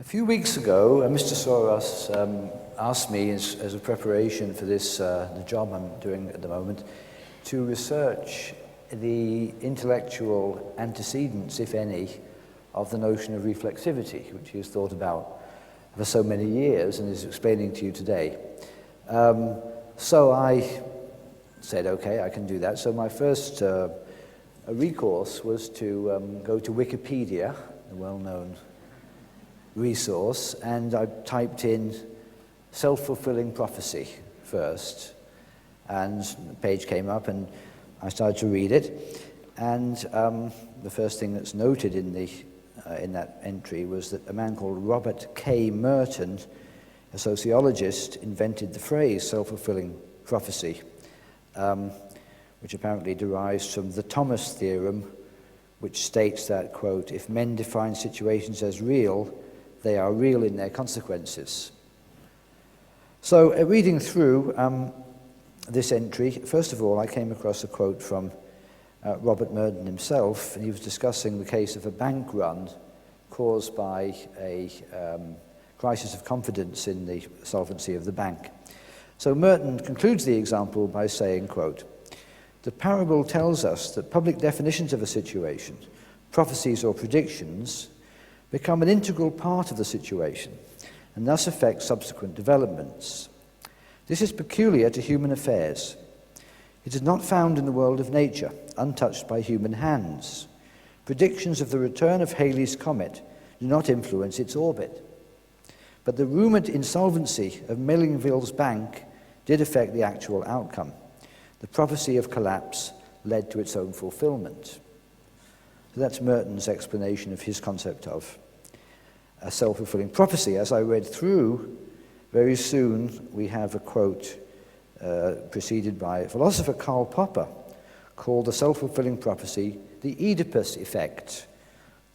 A few weeks ago, Mr. Soros asked me, as a preparation for this, the job I'm doing at the moment, to research the intellectual antecedents, if any, of the notion of reflexivity, which he has thought about for so many years and is explaining to you today. So I said, okay, I can do that. So my first recourse was to go to Wikipedia, a well-known resource, and I typed in self-fulfilling prophecy first, and the page came up and I started to read it, and the first thing that's noted in that entry was that a man called Robert K. Merton, a sociologist, invented the phrase self-fulfilling prophecy, which apparently derives from the Thomas theorem, which states that, quote, if men define situations as real, they are real in their consequences. So reading through this entry, first of all, I came across a quote from Robert Merton himself, and he was discussing the case of a bank run caused by a crisis of confidence in the solvency of the bank. So Merton concludes the example by saying, quote, the parable tells us that public definitions of a situation, prophecies or predictions, become an integral part of the situation and thus affect subsequent developments. This is peculiar to human affairs. It is not found in the world of nature, untouched by human hands. Predictions of the return of Halley's comet do not influence its orbit. But the rumored insolvency of Millingville's bank did affect the actual outcome. The prophecy of collapse led to its own fulfillment. So that's Merton's explanation of his concept of a self-fulfilling prophecy. As I read through, very soon we have a quote preceded by philosopher Karl Popper called the self-fulfilling prophecy the Oedipus effect.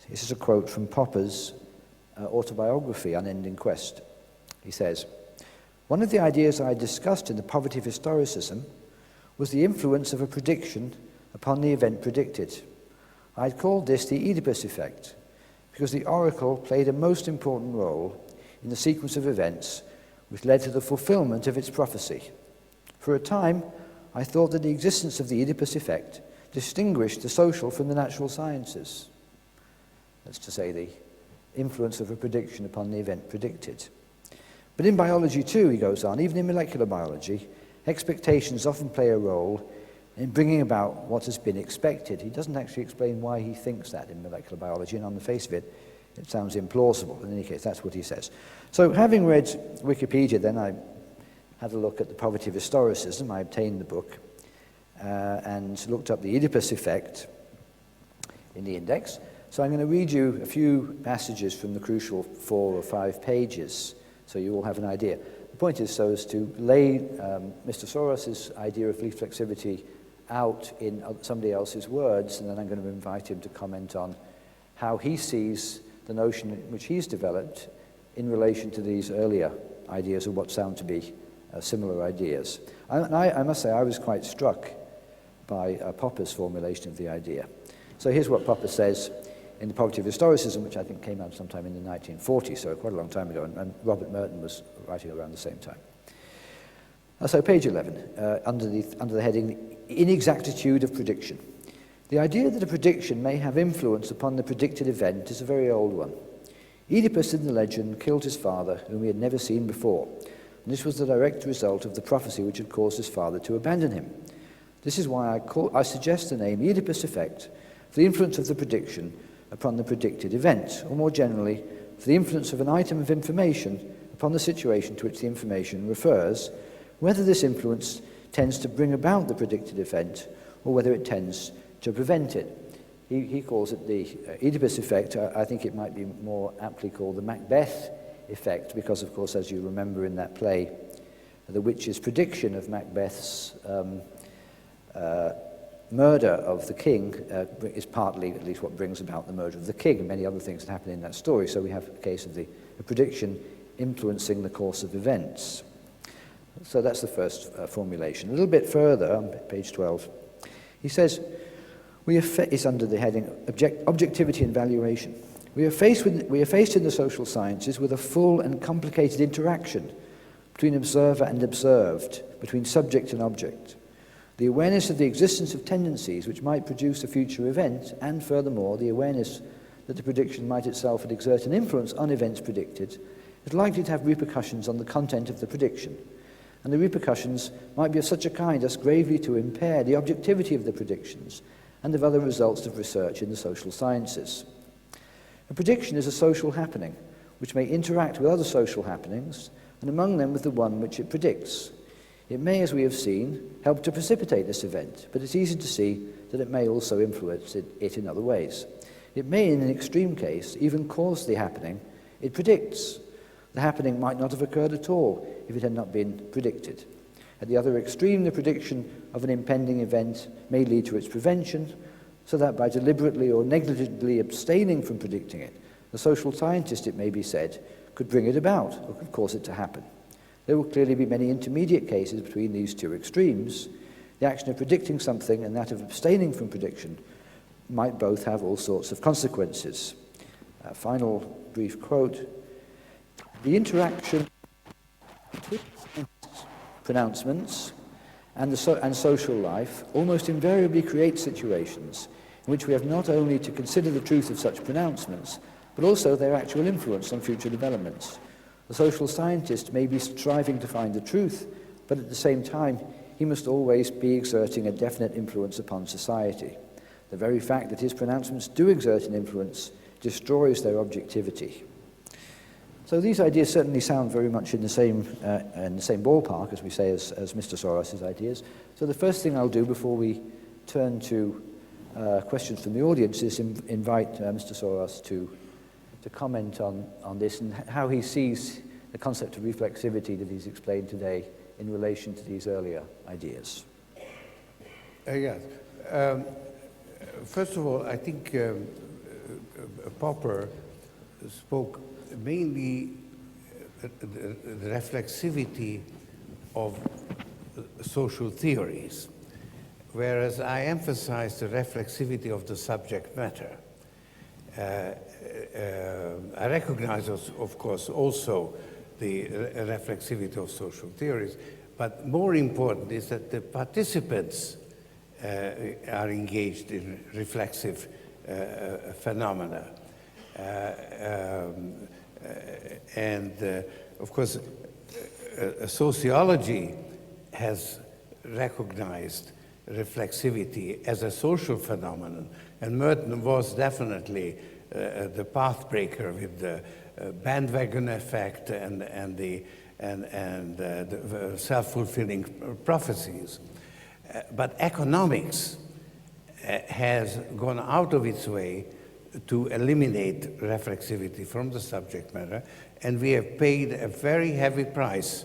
This is a quote from Popper's autobiography, Unending Quest. He says, one of the ideas I discussed in The Poverty of Historicism was the influence of a prediction upon the event predicted. I called this the Oedipus effect, because the oracle played a most important role in the sequence of events which led to the fulfillment of its prophecy. For a time, I thought that the existence of the Oedipus effect distinguished the social from the natural sciences. That's to say, the influence of a prediction upon the event predicted. But in biology too, he goes on, even in molecular biology, expectations often play a role in bringing about what has been expected. He doesn't actually explain why he thinks that in molecular biology, and on the face of it, it sounds implausible. In any case, that's what he says. So having read Wikipedia, then I had a look at The Poverty of Historicism. I obtained the book and looked up the Oedipus effect in the index. So I'm going to read you a few passages from the crucial 4 or 5 pages, so you all have an idea. The point is so as to lay Mr. Soros's idea of reflexivity out in somebody else's words, and then I'm going to invite him to comment on how he sees the notion which he's developed in relation to these earlier ideas of what sound to be similar ideas. I must say I was quite struck by Popper's formulation of the idea. So here's what Popper says in The Poverty of Historicism, which I think came out sometime in the 1940s, so quite a long time ago, and Robert Merton was writing around the same time. So page 11, under the heading, Inexactitude of Prediction. The idea that a prediction may have influence upon the predicted event is a very old one. Oedipus in the legend killed his father, whom he had never seen before, and this was the direct result of the prophecy which had caused his father to abandon him. This is why I suggest the name Oedipus effect for the influence of the prediction upon the predicted event, or more generally, for the influence of an item of information upon the situation to which the information refers, whether this influence tends to bring about the predicted event or whether it tends to prevent it. He calls it the Oedipus effect. I think it might be more aptly called the Macbeth effect, because, of course, as you remember in that play, the witch's prediction of Macbeth's murder of the king is partly, at least, what brings about the murder of the king and many other things that happen in that story. So we have a case of a prediction influencing the course of events. So that's the first formulation. A little bit further, on page 12, he says, it's under the heading Objectivity and Valuation. We are faced in the social sciences with a full and complicated interaction between observer and observed, between subject and object. The awareness of the existence of tendencies which might produce a future event, and furthermore, the awareness that the prediction might itself exert an influence on events predicted, is likely to have repercussions on the content of the prediction. And the repercussions might be of such a kind as gravely to impair the objectivity of the predictions and of other results of research in the social sciences. A prediction is a social happening which may interact with other social happenings, and among them with the one which it predicts. It may, as we have seen, help to precipitate this event, but it's easy to see that it may also influence it in other ways. It may, in an extreme case, even cause the happening it predicts. The happening might not have occurred at all if it had not been predicted. At the other extreme, the prediction of an impending event may lead to its prevention, so that by deliberately or negligently abstaining from predicting it, the social scientist, it may be said, could bring it about or could cause it to happen. There will clearly be many intermediate cases between these two extremes. The action of predicting something and that of abstaining from prediction might both have all sorts of consequences. Final brief quote. The interaction between pronouncements and social life almost invariably creates situations in which we have not only to consider the truth of such pronouncements, but also their actual influence on future developments. The social scientist may be striving to find the truth, but at the same time, he must always be exerting a definite influence upon society. The very fact that his pronouncements do exert an influence destroys their objectivity. So these ideas certainly sound very much in the same ballpark, as we say, as Mr. Soros' ideas. So the first thing I'll do before we turn to questions from the audience is invite Mr. Soros to comment on this and how he sees the concept of reflexivity that he's explained today in relation to these earlier ideas. Yes. First of all, I think Popper spoke mainly the reflexivity of social theories, whereas I emphasize the reflexivity of the subject matter. I recognize, of course, also the reflexivity of social theories, but more important is that the participants are engaged in reflexive phenomena. Of course, sociology has recognized reflexivity as a social phenomenon, and Merton was definitely the pathbreaker with the bandwagon effect and the self-fulfilling prophecies. But economics has gone out of its way to eliminate reflexivity from the subject matter, and we have paid a very heavy price,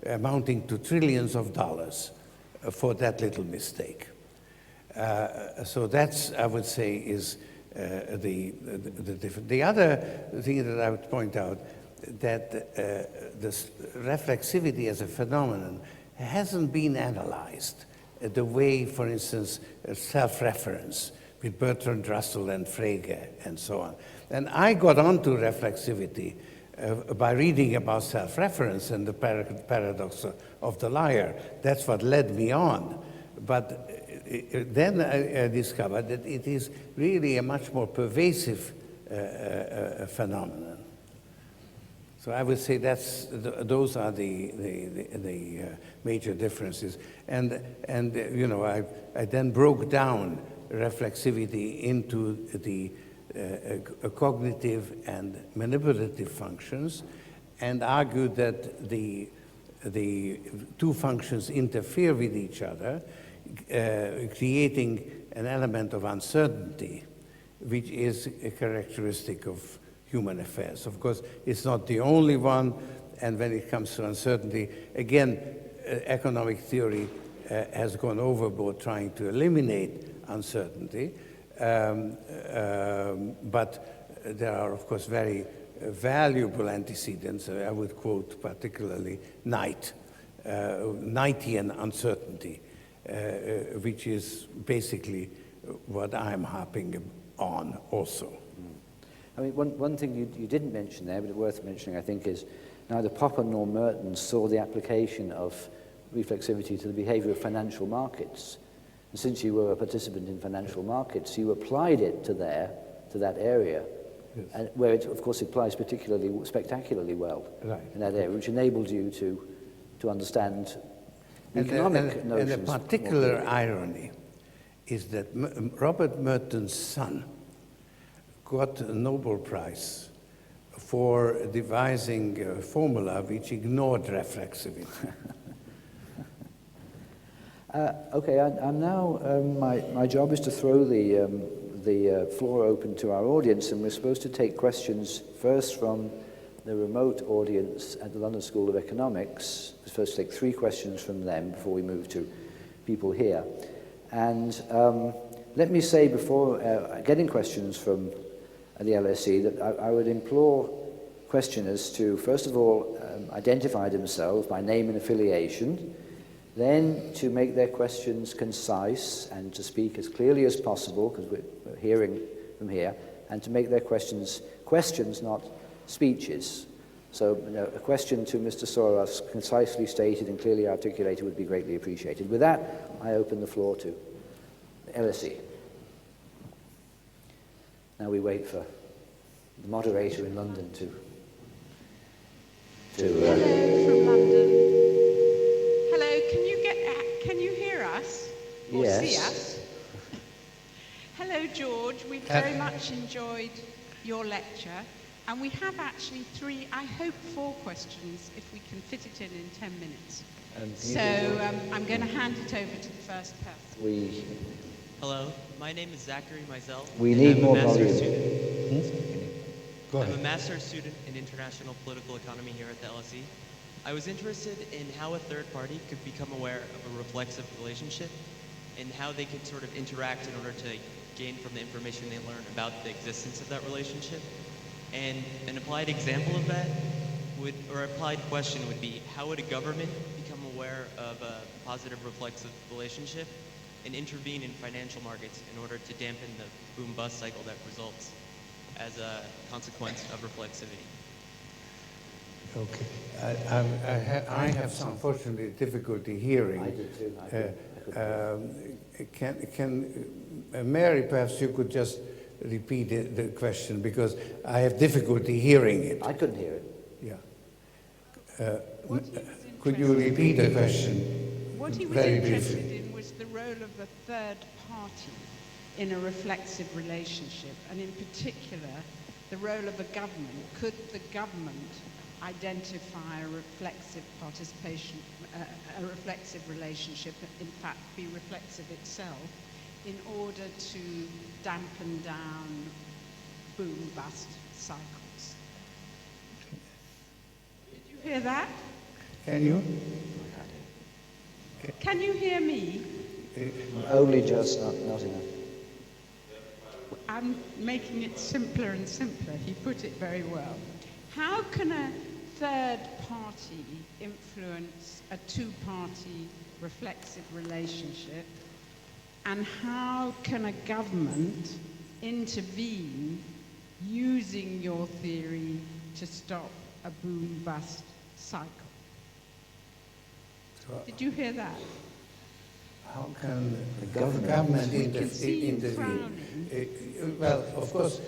amounting to trillions of dollars for that little mistake. So that's, I would say, is the difference. The other thing that I would point out, that this reflexivity as a phenomenon hasn't been analyzed the way, for instance, self-reference with Bertrand Russell and Frege and so on. And I got onto reflexivity by reading about self-reference and the paradox of the liar. That's what led me on. But then I discovered that it is really a much more pervasive phenomenon. So I would say those are the major differences. And I then broke down reflexivity into the cognitive and manipulative functions, and argued that the two functions interfere with each other, creating an element of uncertainty, which is a characteristic of human affairs. Of course, it's not the only one, and when it comes to uncertainty, again, economic theory has gone overboard trying to eliminate uncertainty, but there are, of course, very valuable antecedents. I would quote particularly Knightian uncertainty, which is basically what I'm harping on also. I mean, one thing you didn't mention there, but worth mentioning, I think, is neither Popper nor Merton saw the application of reflexivity to the behavior of financial markets. And since you were a participant in financial markets, you applied it to that area, yes. and where it, of course, applies spectacularly well in that area, which enabled you to understand economic notions. And the particular irony is that Robert Merton's son got a Nobel Prize for devising a formula which ignored reflexivity. Okay, I'm now, my job is to throw the floor open to our audience, and we're supposed to take questions first from the remote audience at the London School of Economics. We're supposed to take 3 questions from them before we move to people here. And let me say before getting questions from the LSE that I would implore questioners to, first of all, identify themselves by name and affiliation, then to make their questions concise and to speak as clearly as possible, because we're hearing from here, and to make their questions, not speeches. So a question to Mr. Soros, concisely stated and clearly articulated, would be greatly appreciated. With that, I open the floor to the LSE. Now we wait for the moderator in London to Hello from London. Hello, can you hear us or Yes. see us? Hello, George. We've very much enjoyed your lecture, and we have actually 3, I hope 4 questions if we can fit it in 10 minutes. So I'm going to hand it over to the first person. Hello, my name is Zachary Mizell. We need I'm more a master's volume. student. Go I'm ahead. a master's student in international political economy here at the LSE. I was interested in how a third party could become aware of a reflexive relationship and how they could sort of interact in order to gain from the information they learn about the existence of that relationship. And an applied example of that or applied question would be, how would a government become aware of a positive reflexive relationship and intervene in financial markets in order to dampen the boom-bust cycle that results as a consequence of reflexivity? Okay. I have some, unfortunately, difficulty hearing. I did too. Mary, perhaps you could just repeat the question, because I have difficulty hearing it. I couldn't hear it. Yeah. Could you repeat the question? What he was very interested briefly? in was the role of the third party in a reflexive relationship, and in particular, the role of a government. Could the government identify a reflexive participation, a reflexive relationship, in fact be reflexive itself, in order to dampen down boom-bust cycles? Did you hear that? Can you? Can you hear me? Only just, not enough. I'm making it simpler and simpler. He put it very well. How can a third party influence a two-party reflexive relationship? And how can a government intervene using your theory to stop a boom-bust cycle? Did you hear that? How can the government intervene? Well, of course,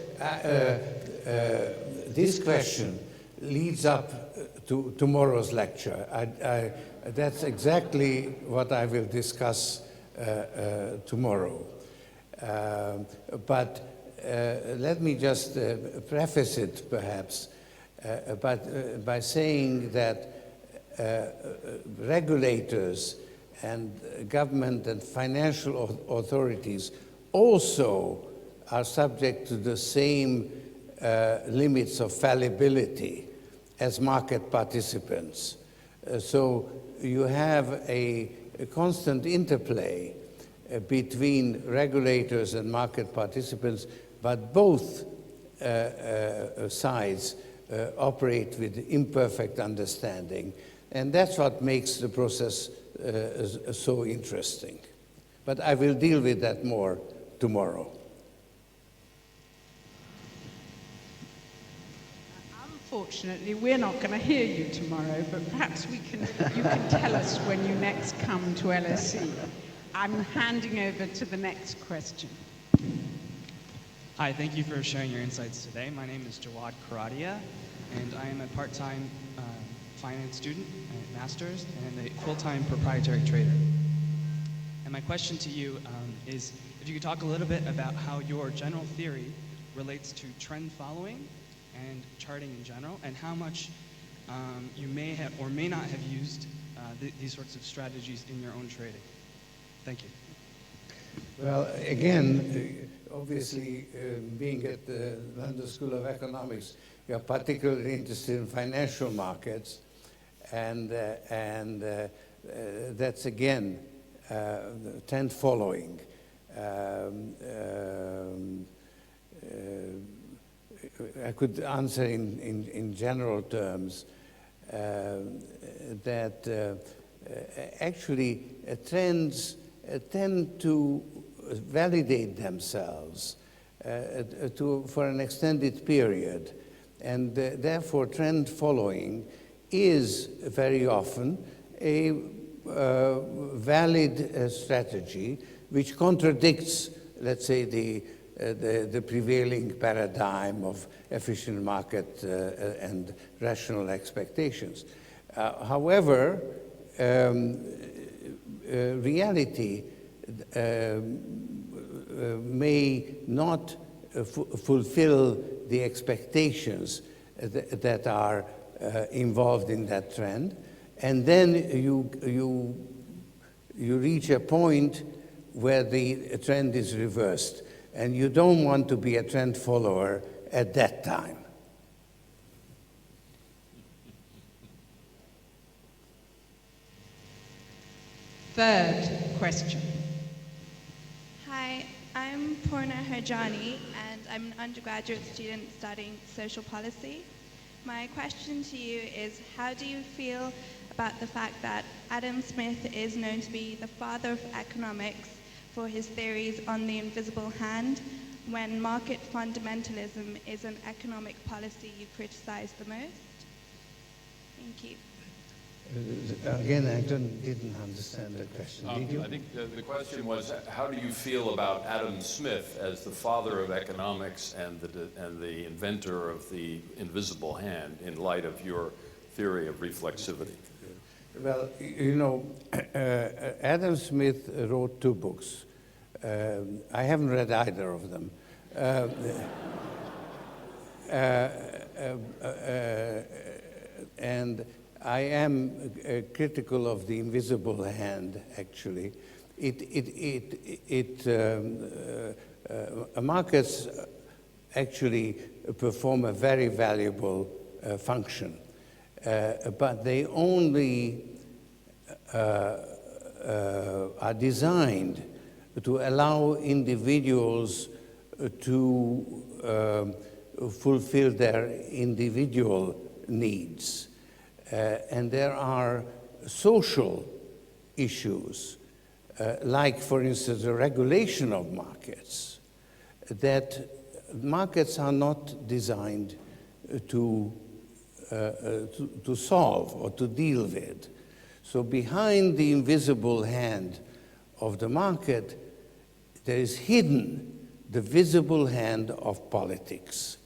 this question leads up to tomorrow's lecture. That's exactly what I will discuss tomorrow. But let me just preface it, perhaps, by saying that regulators and government and financial authorities also are subject to the same limits of fallibility as market participants. So you have a constant interplay between regulators and market participants, but both sides operate with imperfect understanding. And that's what makes the process so interesting. But I will deal with that more tomorrow. Unfortunately, we're not going to hear you tomorrow, but perhaps you can tell us when you next come to LSE. I'm handing over to the next question. Hi, thank you for sharing your insights today. My name is Jawad Karadia, and I am a part-time finance student at Masters and a full-time proprietary trader. And my question to you is if you could talk a little bit about how your general theory relates to trend following and charting in general, and how much you may have or may not have used these sorts of strategies in your own trading. Thank you. Well, again, obviously, being at the London School of Economics, you're particularly interested in financial markets, and that's again trend following. I could answer in general terms that actually trends tend to validate themselves for an extended period, and therefore trend following is very often a valid strategy which contradicts, let's say, the prevailing paradigm of efficient market and rational expectations. However, reality may not fulfill the expectations that are involved in that trend, and then you reach a point where the trend is reversed, and you don't want to be a trend follower at that time. Third question. Hi, I'm Purna Harjani, and I'm an undergraduate student studying social policy. My question to you is, how do you feel about the fact that Adam Smith is known to be the father of economics for his theories on the invisible hand, when market fundamentalism is an economic policy you criticize the most? Thank you. Again, I didn't understand the question. Did you? I think the question was, how do you feel about Adam Smith as the father of economics and the inventor of the invisible hand in light of your theory of reflexivity? Well, you know, Adam Smith wrote 2 books. I haven't read either of them. And I am critical of the invisible hand, actually. Markets actually perform a very valuable function, but they only are designed to allow individuals to fulfill their individual needs. And there are social issues, like, for instance, the regulation of markets, that markets are not designed to solve or to deal with. So behind the invisible hand of the market, there is hidden the visible hand of politics.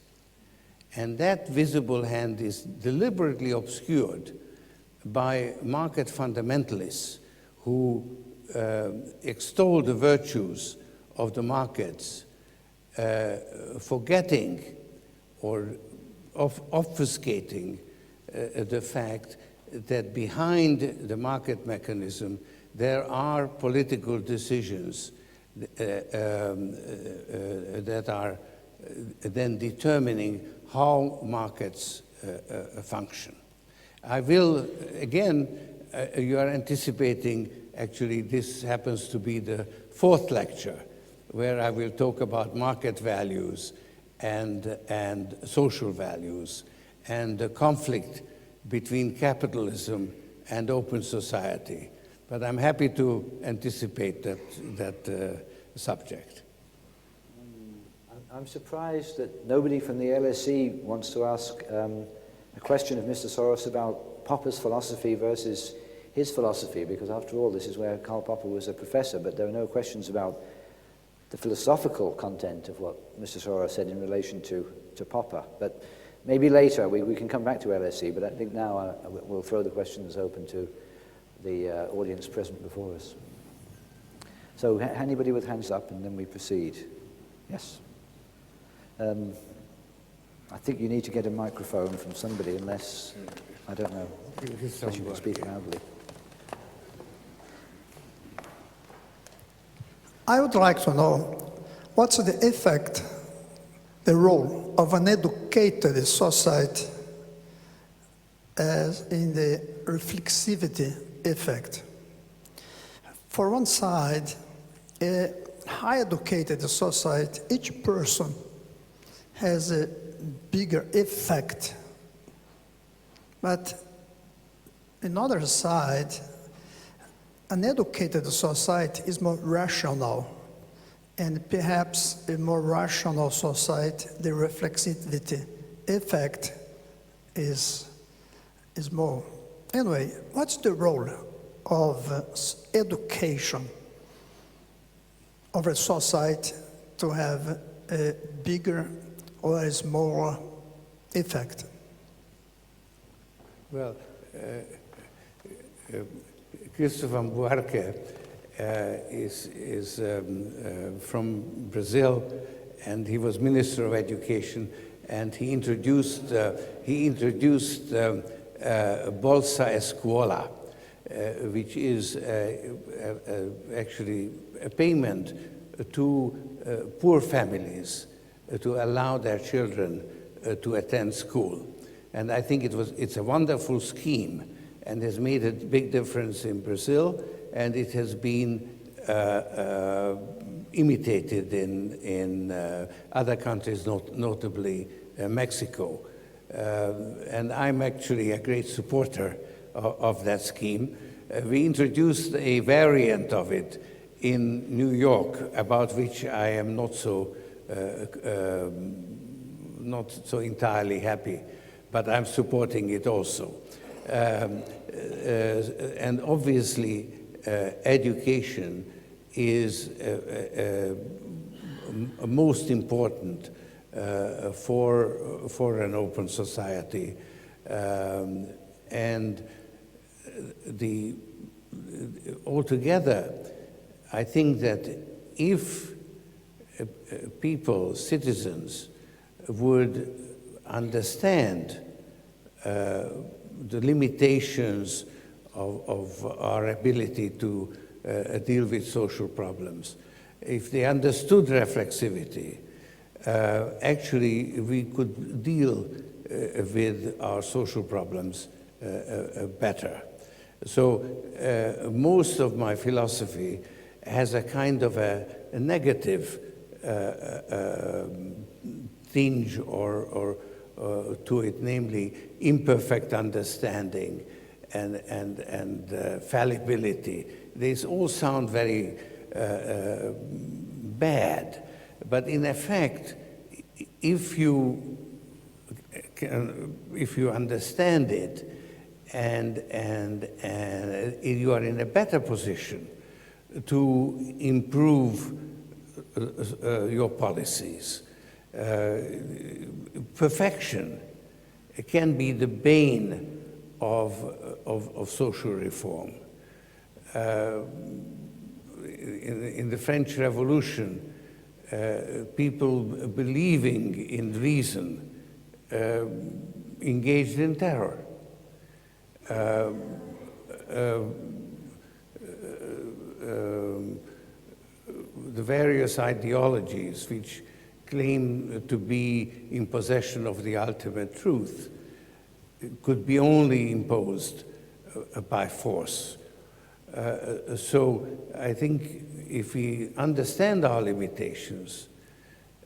And that visible hand is deliberately obscured by market fundamentalists who extol the virtues of the markets, forgetting or obfuscating the fact that behind the market mechanism there are political decisions that are then determining how markets function. I will, again, you are anticipating, actually this happens to be the 4th lecture, where I will talk about market values and social values and the conflict between capitalism and open society. But I'm happy to anticipate that subject. I'm surprised that nobody from the LSE wants to ask a question of Mr. Soros about Popper's philosophy versus his philosophy, because after all, this is where Karl Popper was a professor, but there are no questions about the philosophical content of what Mr. Soros said in relation to Popper. But maybe later we can come back to LSE, but I think now we'll throw the questions open to the audience present before us. So anybody with hands up, and then we proceed. Yes. I think you need to get a microphone from somebody, unless, I don't know, unless you can speak loudly. I would like to know what's the effect, the role of an educated society as in the reflexivity effect. For one side, a high educated society, each person has a bigger effect. But another side, an educated society is more rational, and perhaps a more rational society, the reflexivity effect is more. Anyway, what's the role of education of a society to have a bigger or a smaller effect? Well, Christopher Buarque is from Brazil, and he was Minister of Education, and he introduced Bolsa Escola, which is actually a payment to poor families to allow their children to attend school. And I think it's a wonderful scheme, and has made a big difference in Brazil, and it has been imitated in other countries, notably Mexico. And I'm actually a great supporter of that scheme. We introduced a variant of it in New York, about which I am not so entirely happy, but I'm supporting it also. And obviously, education is most important for an open society. And altogether, I think that if people, citizens, would understand the limitations of our ability to deal with social problems, if they understood reflexivity, actually we could deal with our social problems better. So most of my philosophy has a kind of a negative tinge or to it, namely imperfect understanding and fallibility. These all sound very bad, but in effect, if you understand it and you are in a better position to improve your policies. Perfection can be the bane of social reform. In the French Revolution, people believing in reason engaged in terror. The various ideologies which claim to be in possession of the ultimate truth could be only imposed by force. So I think if we understand our limitations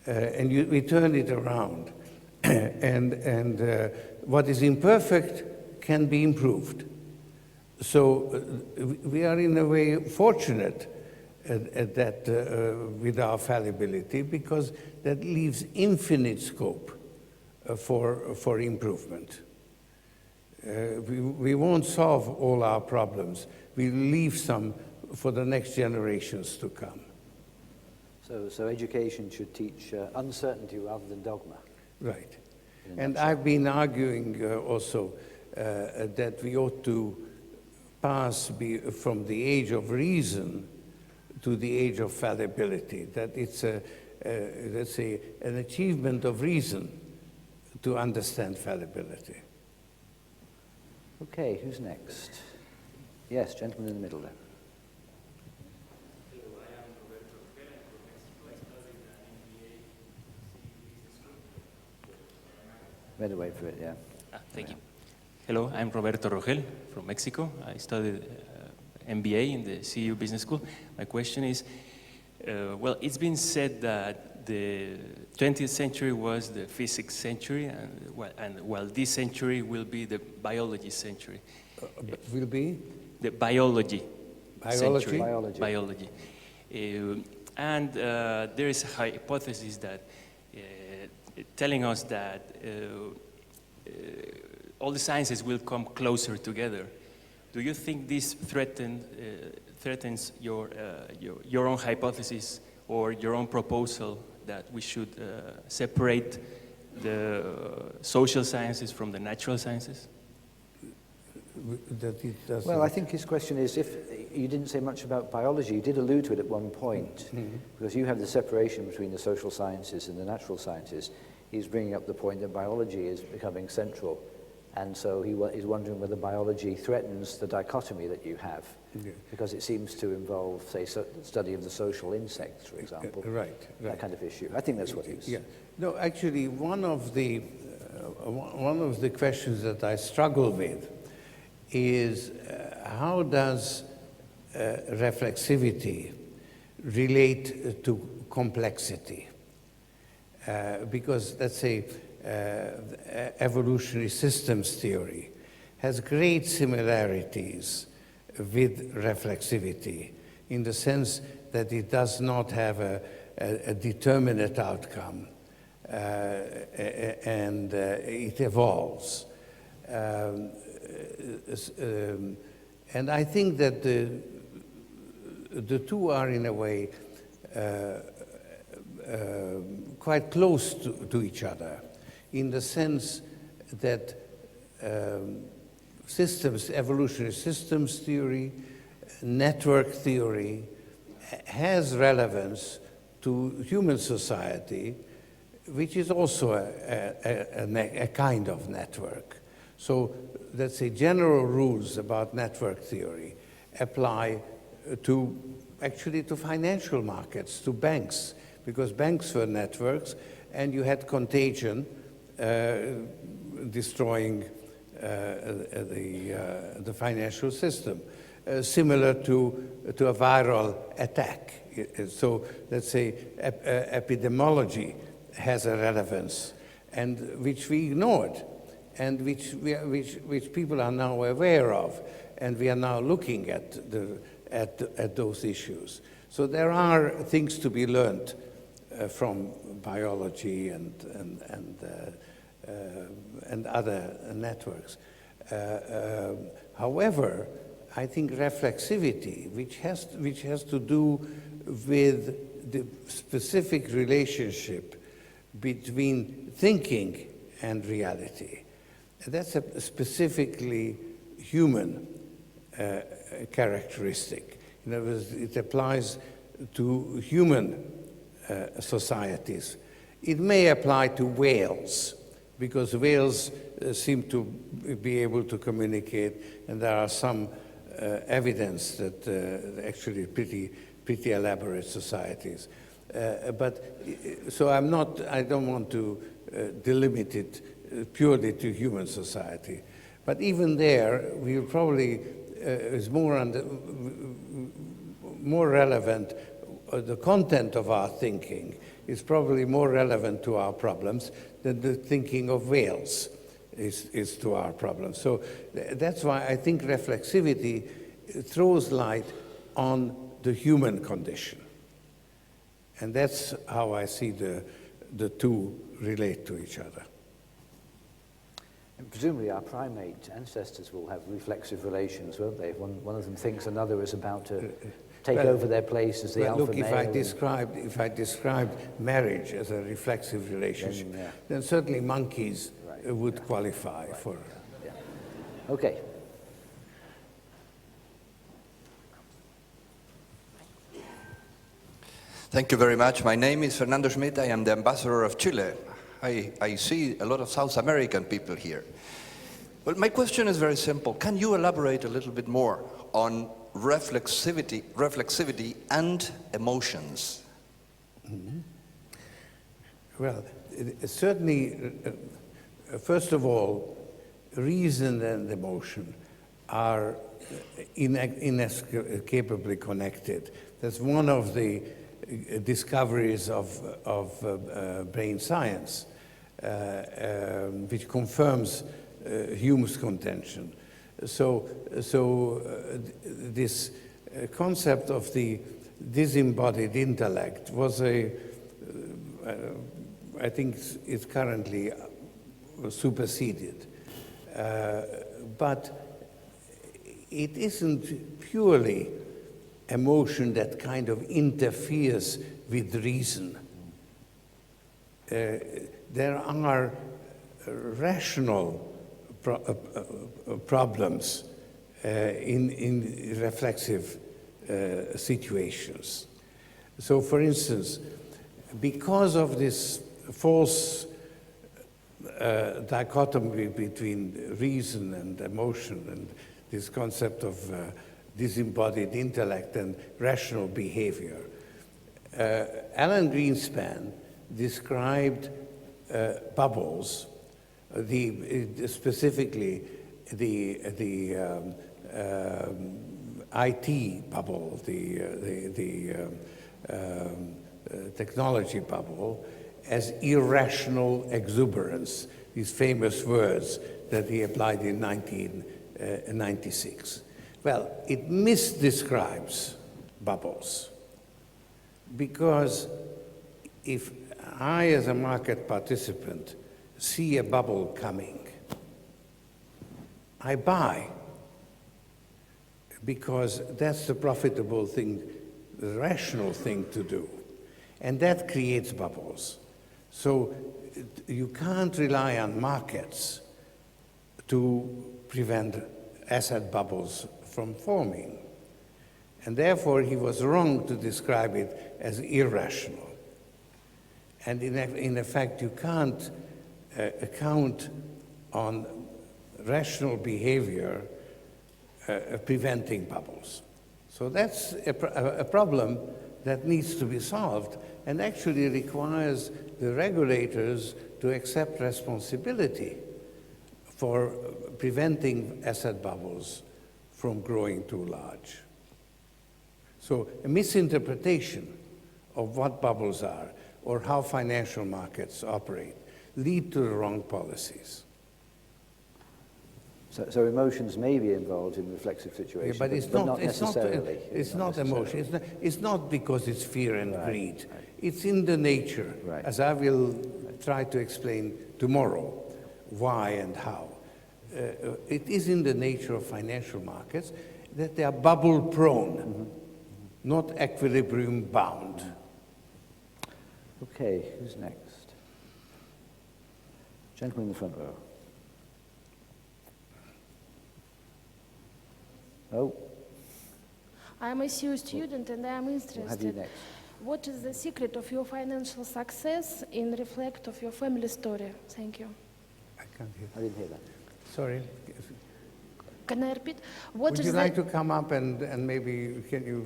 and we turn it around, and what is imperfect can be improved. So we are in a way fortunate that with our fallibility, because that leaves infinite scope for improvement. We won't solve all our problems. We'll leave some for the next generations to come. So education should teach uncertainty rather than dogma. Right. And I've been arguing also that we ought to pass from the age of reason to the age of fallibility, that it's let's say, an achievement of reason to understand fallibility. Okay, who's next? Yes, gentleman in the middle there. Better wait for it, yeah. Thank you. Hello, I'm Roberto Rogel from Mexico. I studied MBA in the CU Business School. My question is, well, it's been said that the 20th century was the physics century, and while this century will be the biology century. Will be? The biology. Century. Biology. And there is a hypothesis that telling us that all the sciences will come closer together. Do you think this threatens your own hypothesis or your own proposal that we should separate the social sciences from the natural sciences? Well, I think his question is, if you didn't say much about biology, you did allude to it at one point, because you have the separation between the social sciences and the natural sciences. He's bringing up the point that biology is becoming central, and so he's wondering whether biology threatens the dichotomy that you have, because it seems to involve, say, study of the social insects, for example. Right. That kind of issue. I think that's what he's... Yeah. No, actually, one of the questions that I struggle with is how does reflexivity relate to complexity? Because, let's say, evolutionary systems theory has great similarities with reflexivity in the sense that it does not have a determinate outcome and it evolves. And I think that the two are in a way quite close to each other, in the sense that evolutionary systems theory, network theory has relevance to human society, which is also a kind of network. So let's say general rules about network theory apply actually to financial markets, to banks, because banks were networks, and you had contagion destroying the financial system, similar to a viral attack. So let's say epidemiology has a relevance, and which we ignored, and which people are now aware of, and we are now looking at those issues. So there are things to be learned from biology and other networks. However, I think reflexivity, which has to do with the specific relationship between thinking and reality, that's a specifically human characteristic. In other words, it applies to human societies. It may apply to whales, because whales seem to be able to communicate, and there are some evidence that actually pretty elaborate societies. So I don't want to delimit it purely to human society. But even there, we probably is more relevant. The content of our thinking is probably more relevant to our problems than the thinking of whales is to our problems. So that's why I think reflexivity throws light on the human condition. And that's how I see the two relate to each other. presumably our primate ancestors will have reflexive relations, won't they? One of them thinks another is about to take over their place as the alpha look, male. if I described marriage as a reflexive relationship, then certainly monkeys would qualify for. Yeah. Okay. Thank you very much. My name is Fernando Schmidt. I am the ambassador of Chile. I see a lot of South American people here. Well, my question is very simple. Can you elaborate a little bit more on reflexivity and emotions? Mm-hmm. Well, certainly, first of all, reason and emotion are inescapably connected. That's one of the discoveries of brain science, which confirms Hume's contention. So this concept of the disembodied intellect was I think it's currently superseded. But it isn't purely emotion that kind of interferes with reason. There are rational problems in reflexive situations. So, for instance, because of this false dichotomy between reason and emotion and this concept of disembodied intellect and rational behavior, Alan Greenspan described bubbles, specifically the IT bubble, the technology bubble, as irrational exuberance, these famous words that he applied in 1996. Well, it misdescribes bubbles, because if I, as a market participant, see a bubble coming, I buy, because that's the profitable thing, the rational thing to do. And that creates bubbles. So you can't rely on markets to prevent asset bubbles from forming. And therefore, he was wrong to describe it as irrational. And in effect, you can't count on rational behavior preventing bubbles. So that's a problem that needs to be solved and actually requires the regulators to accept responsibility for preventing asset bubbles from growing too large. So a misinterpretation of what bubbles are or how financial markets operate lead to the wrong policies. So emotions may be involved in reflexive situations, yeah, but not necessarily. It's not emotion. It's not because it's fear and greed. Right. It's in the nature, as I will try to explain tomorrow, why and how. It is in the nature of financial markets that they are bubble prone, not equilibrium bound. Okay, who's next? Gentleman in the front row. Oh. I'm a CU student and I am interested. We'll have you next. What is the secret of your financial success in reflect of your family story? Thank you. I can't hear. I didn't hear that. Sorry. Can I repeat? Would you like to come up and maybe can you...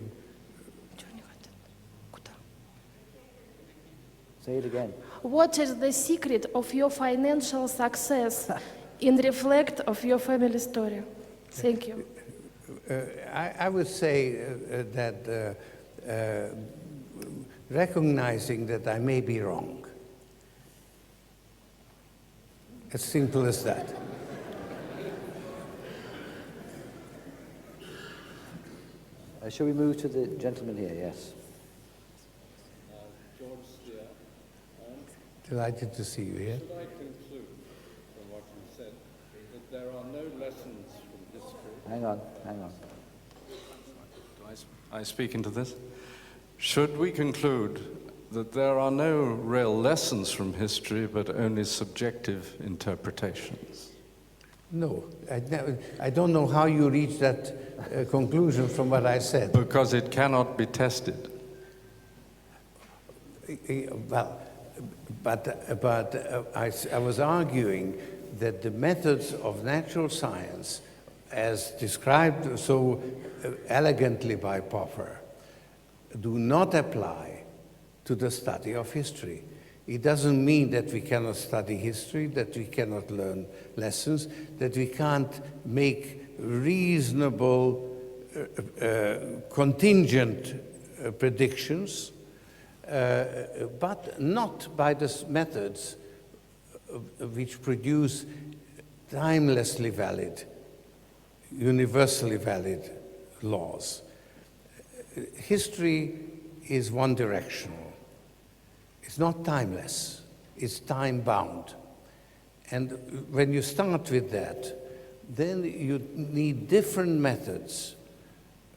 Say it again. What is the secret of your financial success in reflect of your family story? Thank you. I would say that recognizing that I may be wrong. As simple as that. Shall we move to the gentleman here? Yes. Delighted to see you here. Should I conclude from what you said there are no lessons from history. Hang on, hang on. I speak into this. Should we conclude that there are no real lessons from history, but only subjective interpretations? No, I don't know how you reach that conclusion from what I said. Because it cannot be tested. Well, but I was arguing that the methods of natural science, as described so elegantly by Popper, do not apply to the study of history. It doesn't mean that we cannot study history, that we cannot learn lessons, that we can't make reasonable contingent predictions, but not by the methods which produce timelessly valid, universally valid laws. History is one-directional. It's not timeless, it's time-bound. And when you start with that, then you need different methods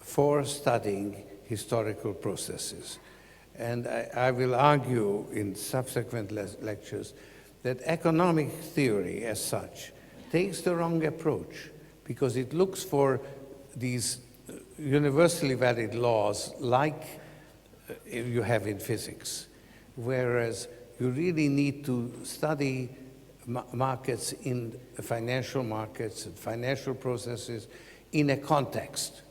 for studying historical processes. And I will argue in subsequent lectures that economic theory as such takes the wrong approach because it looks for these universally valid laws like you have in physics, whereas you really need to study markets in financial markets and financial processes in a context.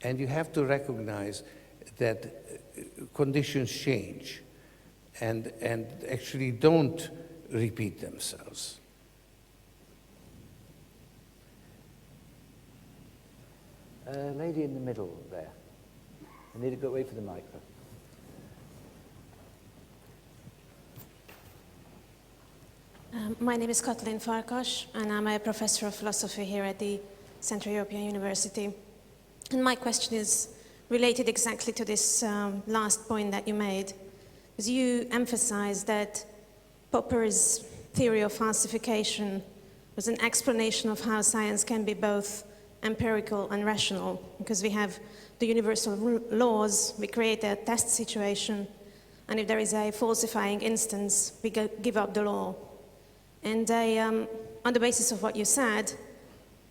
And you have to recognize that conditions change and actually don't repeat themselves. Lady in the middle there. I need to go wait for the microphone. My name is Katalin Farkas, and I'm a professor of philosophy here at the Central European University. And my question is related exactly to this last point that you made, because you emphasized that Popper's theory of falsification was an explanation of how science can be both empirical and rational, because we have the universal laws, we create a test situation, and if there is a falsifying instance, we give up the law. And on the basis of what you said,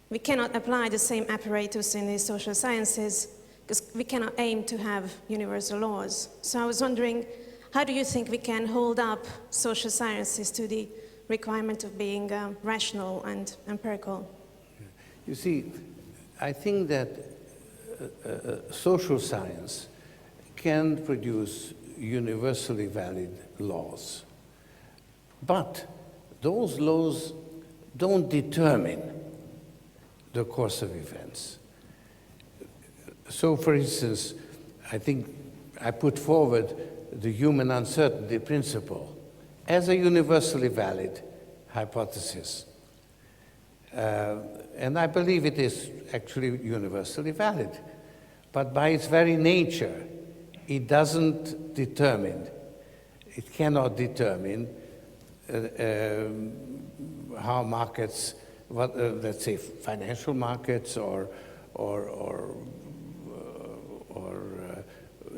we cannot apply the same apparatus in the social sciences because we cannot aim to have universal laws. So I was wondering, how do you think we can hold up social sciences to the requirement of being rational and empirical? You see, I think that social science can produce universally valid laws, but those laws don't determine the course of events. So, for instance, I think I put forward the human uncertainty principle as a universally valid hypothesis. And I believe it is actually universally valid. But by its very nature, it doesn't determine, it cannot determine how markets, let's say financial markets or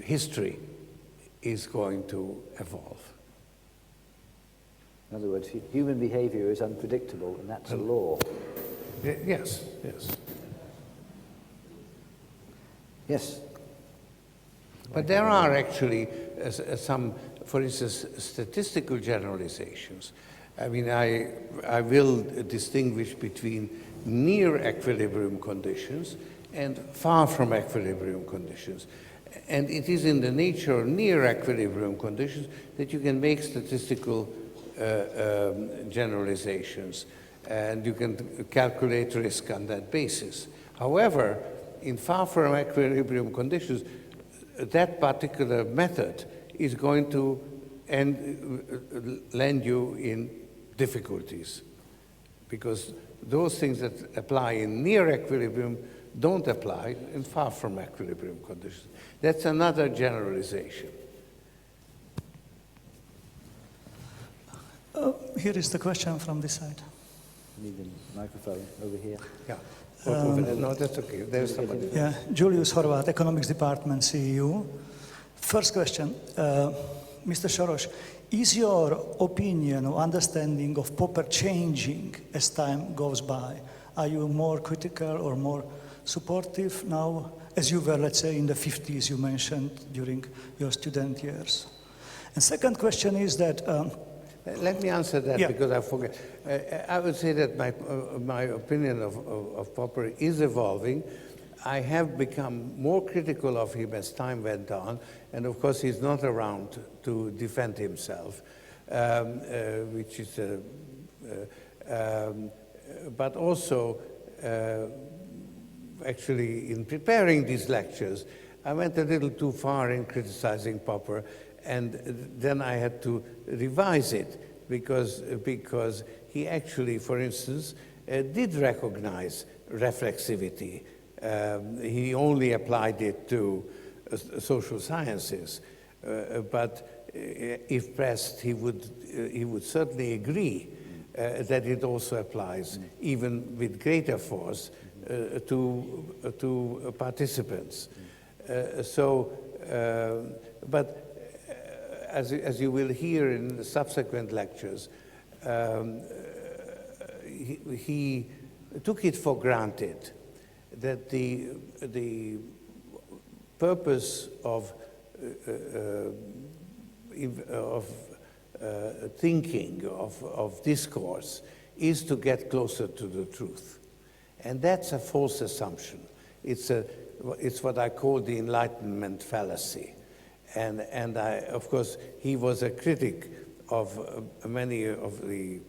history is going to evolve. In other words, human behavior is unpredictable, and that's a law. Yes, yes. Yes. But there are actually some, for instance, statistical generalizations. I mean, I will distinguish between near equilibrium conditions and far from equilibrium conditions. And it is in the nature of near equilibrium conditions that you can make statistical generalizations, and you can calculate risk on that basis. However, in far from equilibrium conditions, that particular method is going to land you in difficulties, because those things that apply in near equilibrium don't apply in far from equilibrium conditions. That's another generalization. Here is the question from this side. Need a microphone over here. Yeah. No, that's okay. There's somebody. Yeah, Julius Horvat, Economics Department, CEU. First question, Mr. Soros, is your opinion or understanding of Popper changing as time goes by? Are you more critical or more supportive now, as you were, let's say, in the 50s you mentioned during your student years? And second question is that... let me answer that, yeah. because I forget. I would say that my opinion of Popper is evolving. I have become more critical of him as time went on, and of course he's not around to defend himself, which is but also actually in preparing these lectures I went a little too far in criticizing Popper, and then I had to revise it because he actually, for instance, did recognize reflexivity. He only applied it to social sciences, but if pressed, he would certainly agree that it also applies, even with greater force, to participants. But as you will hear in the subsequent lectures, he took it for granted that the purpose of thinking, of discourse, is to get closer to the truth. And that's a false assumption. It's what I call the Enlightenment fallacy. And of course, he was a critic of many of the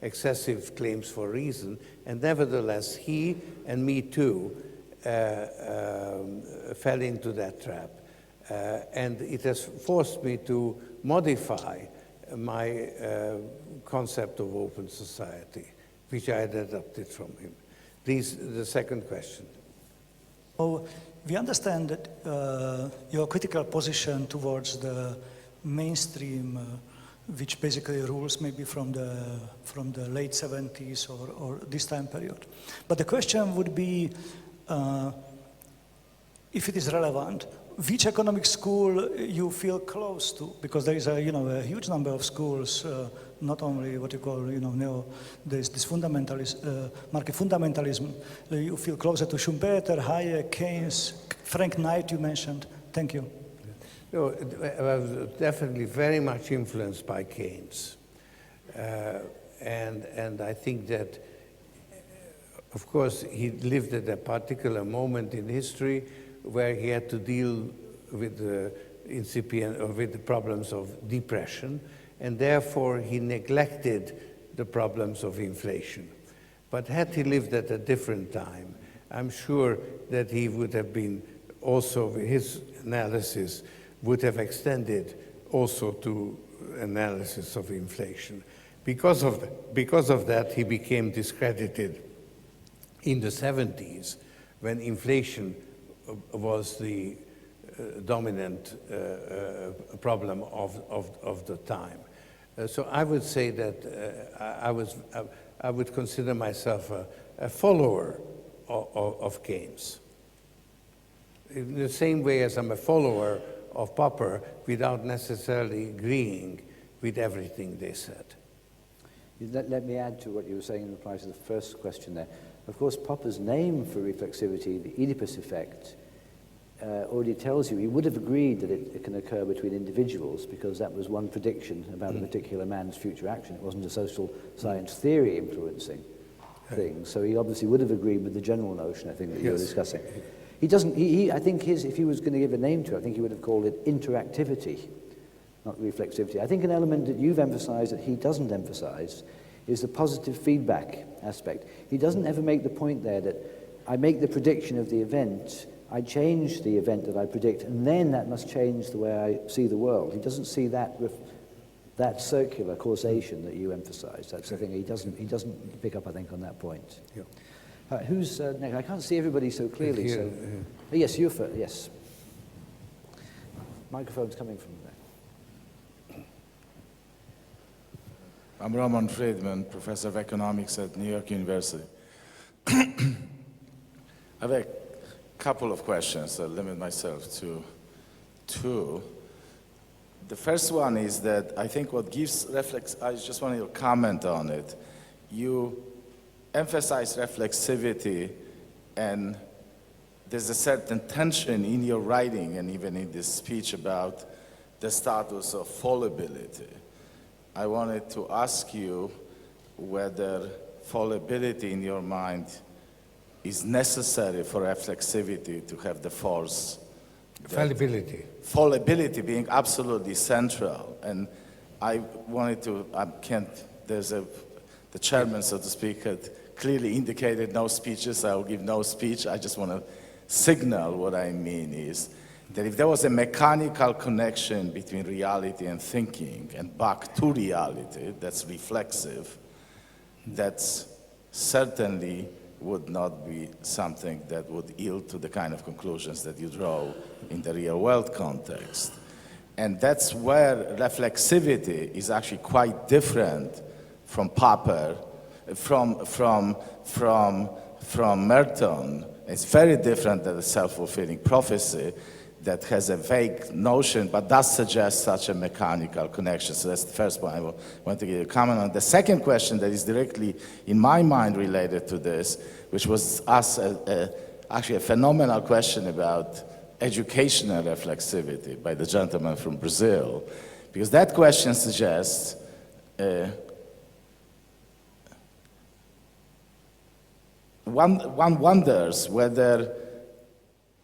excessive claims for reason, and nevertheless, he and me too fell into that trap. And it has forced me to modify my concept of open society, which I had adopted from him. Please, the second question. Oh, we understand that your critical position towards the mainstream, which basically rules maybe from the late 70s or this time period. But the question would be, if it is relevant, which economic school you feel close to? Because there is a huge number of schools, not only what you call there's this fundamentalist, market fundamentalism. You feel closer to Schumpeter, Hayek, Keynes, Frank Knight you mentioned. Thank you. No, I was definitely very much influenced by Keynes, and I think that, of course, he lived at a particular moment in history where he had to deal with the incipient, or with the problems of depression, and therefore he neglected the problems of inflation. But had he lived at a different time, I'm sure that he would have been also, his analysis would have extended also to analysis of inflation. Because of that, he became discredited in the 70s when inflation was the dominant problem of the time. So I would say that I would consider myself a follower of Keynes, in the same way as I'm a follower of Popper without necessarily agreeing with everything they said. Let me add to what you were saying in reply to the first question there. Of course, Popper's name for reflexivity, the Oedipus effect, already tells you he would have agreed that it can occur between individuals, because that was one prediction about a particular man's future action. It wasn't a social science theory influencing things. So he obviously would have agreed with the general notion, I think, that you were discussing. He doesn't, I think if he was going to give a name to it, I think he would have called it interactivity, not reflexivity. I think an element that you've emphasized that he doesn't emphasize is the positive feedback aspect. He doesn't ever make the point there that I make the prediction of the event, I change the event that I predict, and then that must change the way I see the world. He doesn't see that circular causation that you emphasize. That's the thing. He doesn't pick up, I think, on that point. Yeah. Who's next? I can't see everybody so clearly. So, yes, you're first. Yes. Microphone's coming from there. I'm Roman Friedman, professor of economics at New York University. I have a couple of questions. I'll limit myself to two. The first one is that I think what gives I just wanted to comment on it. You emphasize reflexivity, and there's a certain tension in your writing and even in this speech about the status of fallibility. I wanted to ask you whether fallibility in your mind is necessary for reflexivity to have the force. Fallibility. Fallibility being absolutely central. And I wanted to, the chairman, so to speak, had clearly indicated no speeches. I will give no speech. I just want to signal what I mean is that if there was a mechanical connection between reality and thinking and back to reality that's reflexive, that's certainly would not be something that would yield to the kind of conclusions that you draw in the real world context. And that's where reflexivity is actually quite different from Popper, from Merton. It's very different than the self-fulfilling prophecy that has a vague notion but does suggest such a mechanical connection. So that's the first point I want to give you a comment on. The second question that is directly, in my mind, related to this, which was asked actually a phenomenal question about educational reflexivity by the gentleman from Brazil, because that question suggests one wonders whether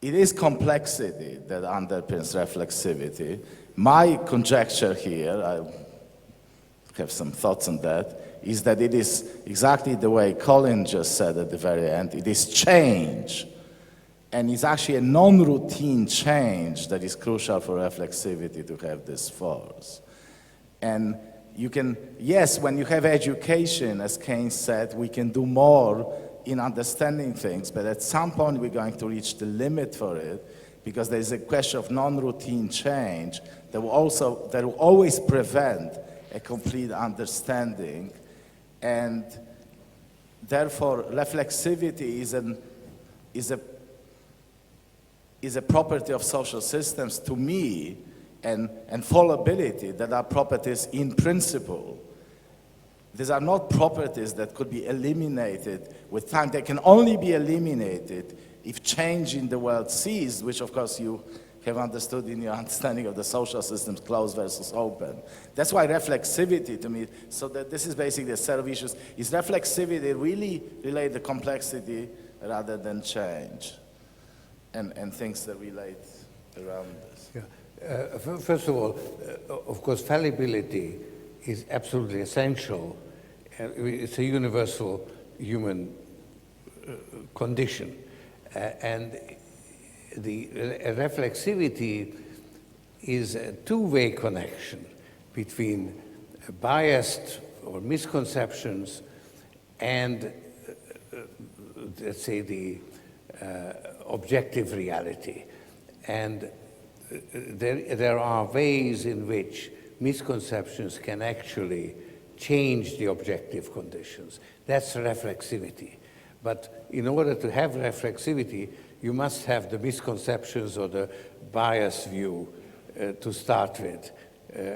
it is complexity that underpins reflexivity. My conjecture here, I have some thoughts on that, is that it is exactly the way Colin just said at the very end. It is change. And it's actually a non-routine change that is crucial for reflexivity to have this force. And you can, yes, when you have education, as Keynes said, we can do more in understanding things, but at some point we're going to reach the limit for it, because there is a question of non-routine change that will always prevent a complete understanding. And therefore reflexivity is a property of social systems to me, and fallibility that are properties in principle. These are not properties that could be eliminated with time. They can only be eliminated if change in the world ceased, which of course you have understood in your understanding of the social systems, closed versus open. That's why reflexivity to me, so that this is basically a set of issues. Is reflexivity really related to complexity rather than change? And things that relate around this. Yeah. First of all, of course, fallibility is absolutely essential. It's a universal human condition. And the reflexivity is a two-way connection between biased or misconceptions and, let's say, the objective reality. And there are ways in which misconceptions can actually change the objective conditions. That's reflexivity. But in order to have reflexivity, you must have the misconceptions or the bias view to start with.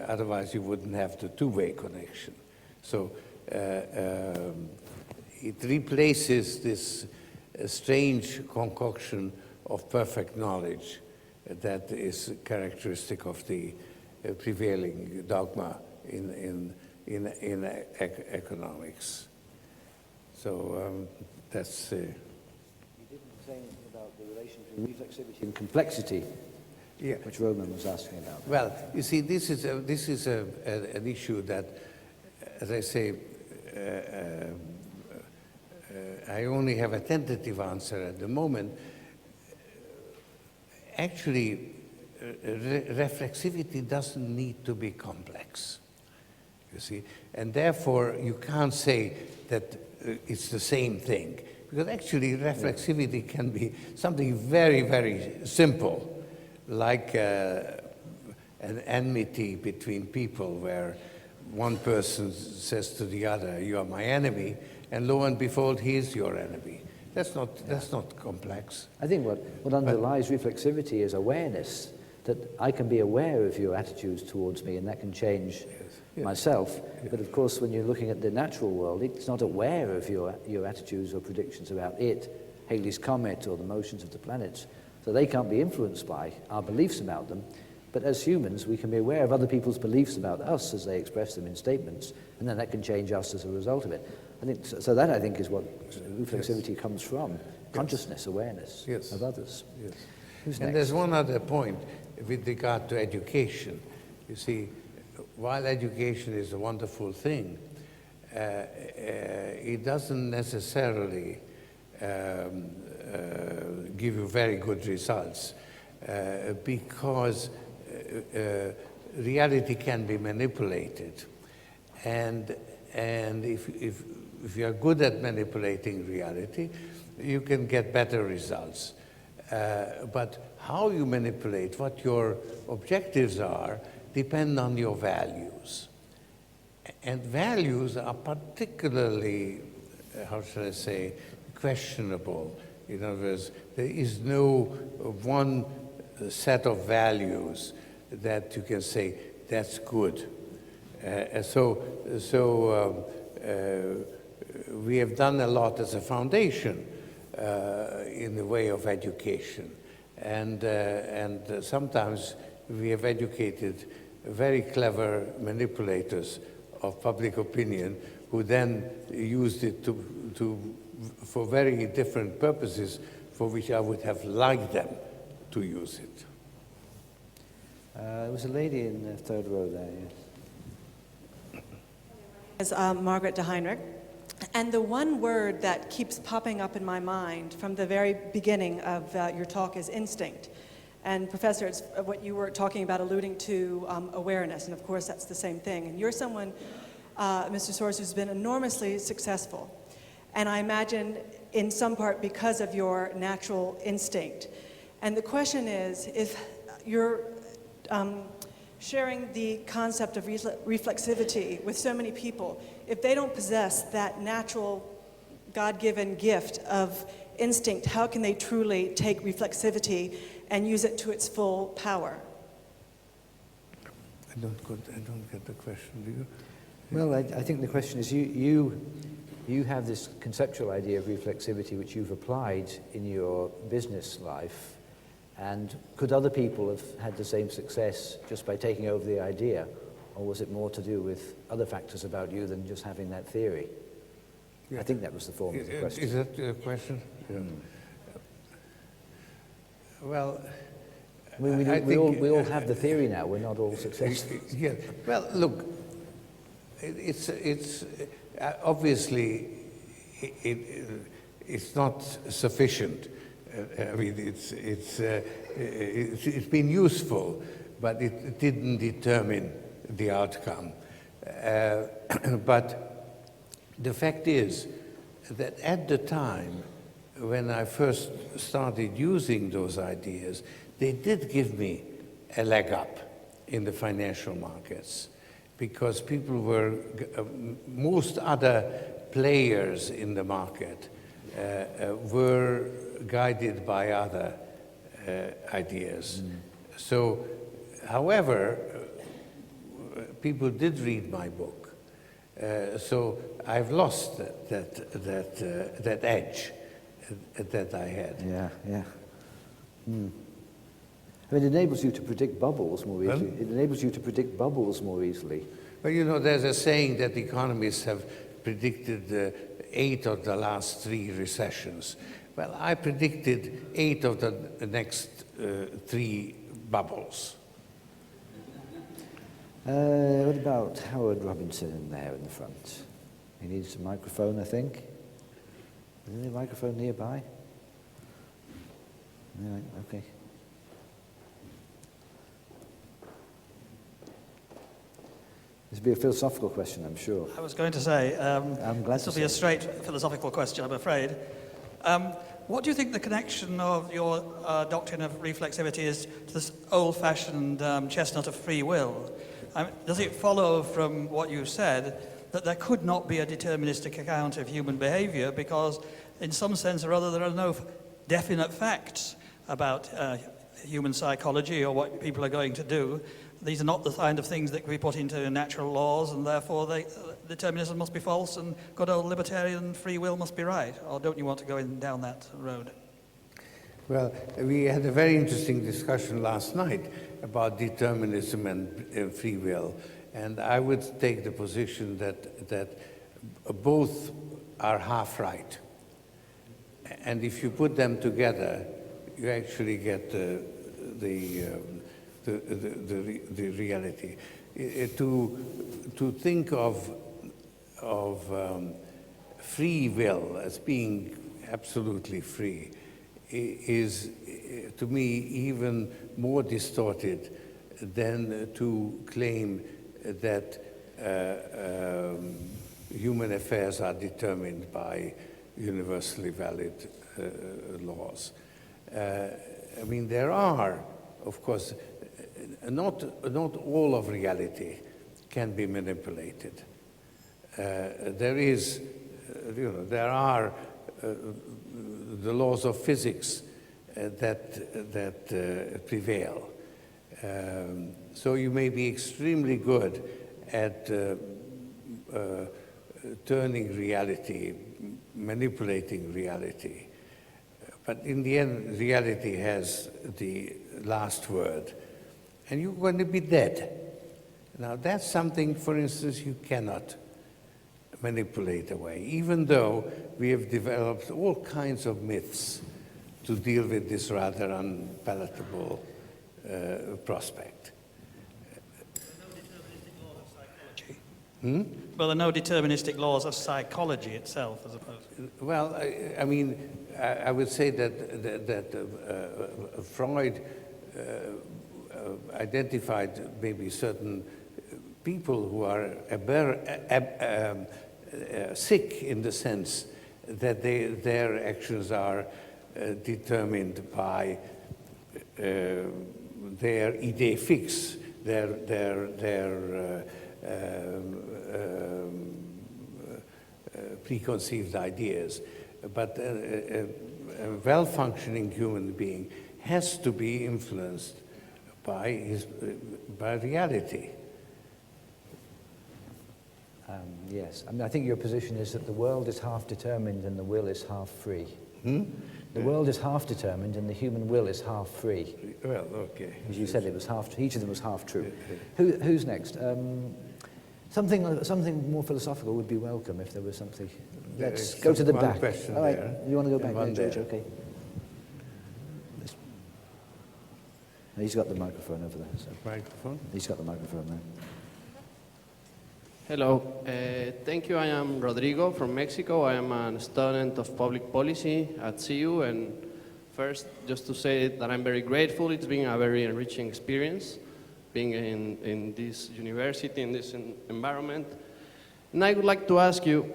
Otherwise, you wouldn't have the two-way connection. So it replaces this strange concoction of perfect knowledge that is characteristic of the prevailing dogma in economics. So that's... You didn't say anything about the relation between reflexivity and complexity, yeah, which Roman was asking about. Well, you see, this is an issue that, as I say, I only have a tentative answer at the moment. Actually, reflexivity doesn't need to be complex, you see, and therefore you can't say that it's the same thing, because actually reflexivity can be something very, very simple, like an enmity between people where one person says to the other, "You are my enemy," and lo and behold, he is your enemy. That's not complex. I think what underlies reflexivity is awareness, that I can be aware of your attitudes towards me, and that can change myself. But of course, when you're looking at the natural world, it's not aware of your attitudes or predictions about it, Halley's Comet or the motions of the planets. So they can't be influenced by our beliefs about them. But as humans, we can be aware of other people's beliefs about us as they express them in statements, and then that can change us as a result of it. I think so. That I think is what reflexivity comes from: consciousness, awareness of others. Yes. Who's And next? there's one other point with regard to education. You see, while education is a wonderful thing, it doesn't necessarily give you very good results because reality can be manipulated, and if you are good at manipulating reality, you can get better results. But how you manipulate, what your objectives are, depend on your values. And values are particularly, how should I say, questionable. In other words, there is no one set of values that you can say, that's good. We have done a lot as a foundation in the way of education. And sometimes we have educated very clever manipulators of public opinion who then used it for very different purposes for which I would have liked them to use it. There was a lady in the third row there, yes. As Margaret de Heinrich. And the one word that keeps popping up in my mind from the very beginning of your talk is instinct. And Professor, it's what you were talking about alluding to awareness, and of course that's the same thing. And you're someone, Mr. Soros, who's been enormously successful. And I imagine in some part because of your natural instinct. And the question is, if you're sharing the concept of reflexivity with so many people, if they don't possess that natural God-given gift of instinct, how can they truly take reflexivity and use it to its full power? I don't get the question, do you? Well, I think the question is, you have this conceptual idea of reflexivity which you've applied in your business life, and could other people have had the same success just by taking over the idea, or was it more to do with other factors about you than just having that theory? Yeah. I think that was the form of the question. Is that the question? Yeah. Well, we all have the theory now. We're not all successful. Yeah. Well, look, it's obviously it's not sufficient. I mean, it's been useful, but it didn't determine the outcome. But the fact is that at the time when I first started using those ideas, they did give me a leg up in the financial markets, because people were, most other players in the market were guided by other ideas. So, however, people did read my book. So I've lost that edge that I had. Yeah, yeah. I mean, it enables you to predict bubbles more easily. It enables you to predict bubbles more easily. Well, you know, there's a saying that economists have predicted 8 of the last 3 recessions. Well, I predicted 8 of the next 3 bubbles. What about Howard Robinson in there in the front? He needs a microphone, I think. Is there a microphone nearby? No, okay. This will be a philosophical question, I'm sure. I was going to say, I'm glad this will be a straight philosophical question, I'm afraid. What do you think the connection of your doctrine of reflexivity is to this old-fashioned chestnut of free will? does it follow from what you said that there could not be a deterministic account of human behavior because in some sense or other there are no definite facts about human psychology or what people are going to do? These are not the kind of things that can be put into natural laws, and therefore determinism must be false and good old libertarian free will must be right. Or don't you want to go down that road? Well, we had a very interesting discussion last night about determinism and free will, and I would take the position that both are half right. And if you put them together, you actually get the reality. To think of free will as being absolutely free is, to me, even more distorted than to claim that human affairs are determined by universally valid laws. I mean, there are, of course, not all of reality can be manipulated. There are the laws of physics that prevail. So you may be extremely good at turning reality, manipulating reality, but in the end, reality has the last word, and you're going to be dead. Now, that's something, for instance, you cannot manipulate away, even though we have developed all kinds of myths to deal with this rather unpalatable prospect. Well, there are no deterministic laws of psychology itself, I suppose. Well, I mean, I would say that Freud identified maybe certain people who are sick in the sense that their actions are determined by their idée fixe, their preconceived ideas. But a well-functioning human being has to be influenced by reality. Yes, I mean, I think your position is that the world is half determined and the will is half free. The world is half determined and the human will is half free. Well, okay. As you said, it was half. Each of them was half true. Who's next? Something more philosophical would be welcome if there was something. Let's go to the back. All right, you want to go back there, George? Okay. He's got the microphone over there. So. Microphone? He's got the microphone there. Hello, thank you. I am Rodrigo from Mexico. I am a student of public policy at CU, and first, just to say that I'm very grateful. It's been a very enriching experience being in this university, in this environment. And I would like to ask you,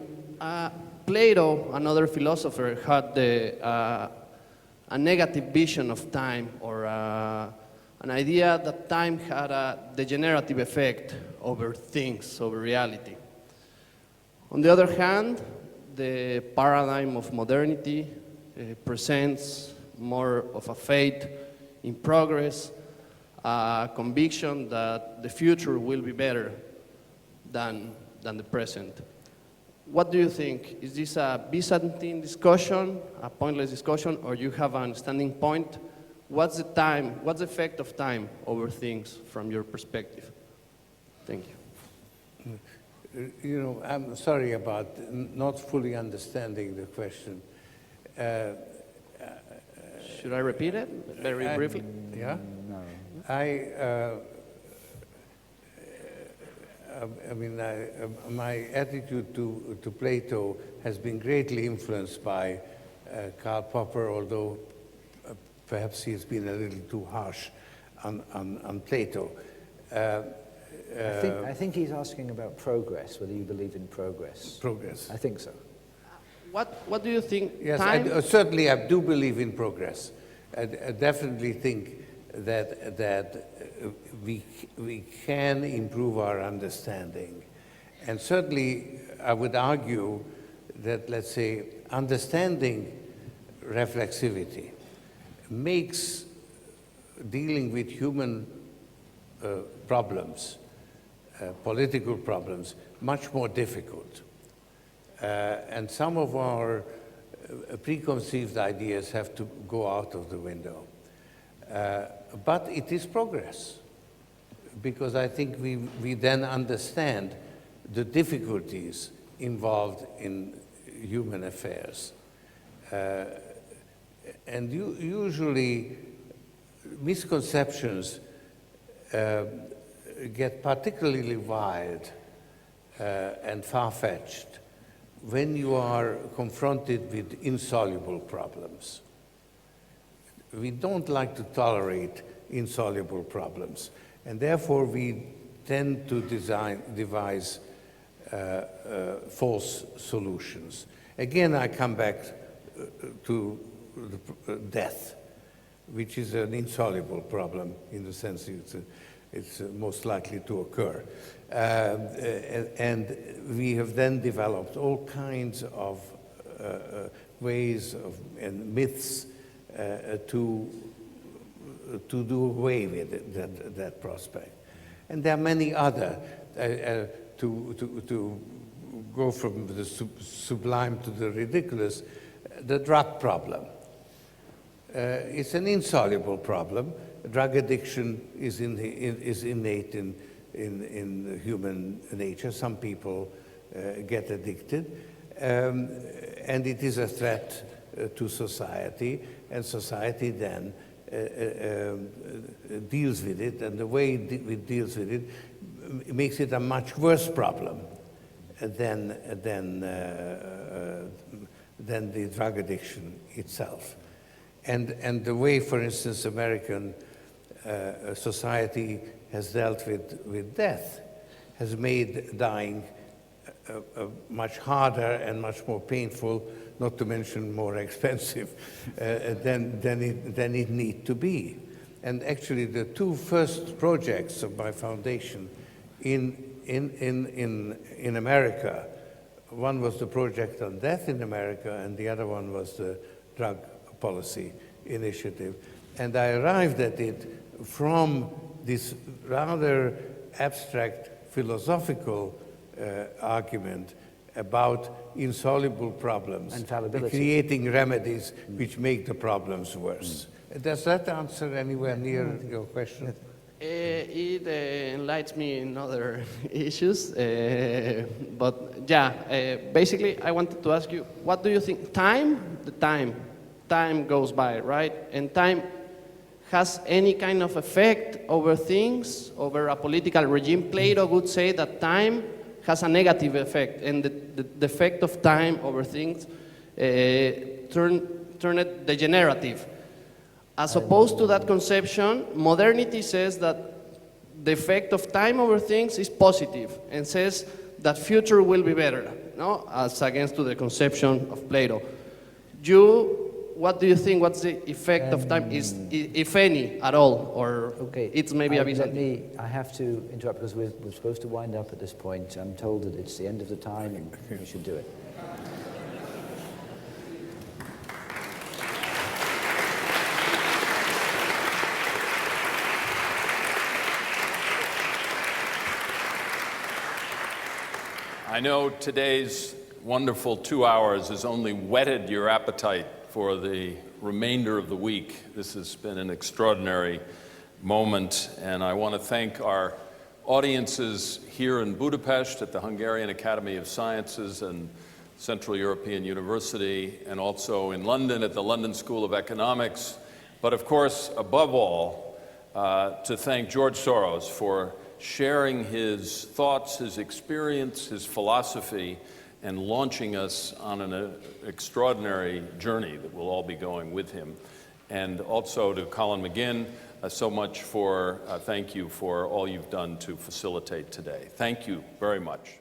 Plato, another philosopher, had a negative vision of time, or an idea that time had a degenerative effect over things, over reality. On the other hand, the paradigm of modernity presents more of a faith in progress, a conviction that the future will be better than the present. What do you think? Is this a Byzantine discussion, a pointless discussion, or you have an standing point? What's the effect of time over things from your perspective? Thank you. You know, I'm sorry about not fully understanding the question. Should I repeat it very briefly? Yeah? No. I mean, my attitude to Plato has been greatly influenced by Karl Popper, although perhaps he's been a little too harsh on Plato. I think he's asking about progress, whether you believe in progress. Progress. I think so. What do you think? Yes, certainly I do believe in progress. I definitely think that we can improve our understanding. And certainly, I would argue that, let's say, understanding reflexivity makes dealing with human problems, political problems, much more difficult. And some of our preconceived ideas have to go out of the window. But it is progress, because I think we then understand the difficulties involved in human affairs. And usually misconceptions get particularly wild and far-fetched when you are confronted with insoluble problems. We don't like to tolerate insoluble problems, and therefore we tend to devise false solutions. Again, I come back to death, which is an insoluble problem in the sense it's most likely to occur. And we have then developed all kinds of ways and myths to do away with that prospect. And there are many other, to go from the sublime to the ridiculous, the drug problem. It's an insoluble problem. Drug addiction is innate in human nature. Some people get addicted, and it is a threat to society, and society then deals with it, and the way it deals with it makes it a much worse problem than the drug addiction itself. And the way, for instance, American society has dealt with death has made dying much harder and much more painful, not to mention more expensive, than it need to be. And actually, the two first projects of my foundation in America, one was the project on death in America, and the other one was the drug policy initiative. And I arrived at it from this rather abstract philosophical argument about insoluble problems, creating remedies which make the problems worse. Does that answer anywhere near your question? It enlightens me in other issues, but yeah, basically I wanted to ask you, what do you think? Time goes by, right? And time has any kind of effect over things, over a political regime. Plato would say that time has a negative effect, and the effect of time over things turn it degenerative. As opposed to that conception, modernity says that the effect of time over things is positive and says that future will be better, no? As against to the conception of Plato. What do you think? What's the effect of time, if any, at all? Or it's maybe a bit... I have to interrupt because we're supposed to wind up at this point. I'm told that it's the end of the time and we should do it. I know today's wonderful 2 hours has only whetted your appetite for the remainder of the week. This has been an extraordinary moment, and I want to thank our audiences here in Budapest at the Hungarian Academy of Sciences and Central European University, and also in London at the London School of Economics, but of course, above all, to thank George Soros for sharing his thoughts, his experience, his philosophy, and launching us on an extraordinary journey that we'll all be going with him. And also to Colin McGinn, thank you for all you've done to facilitate today. Thank you very much.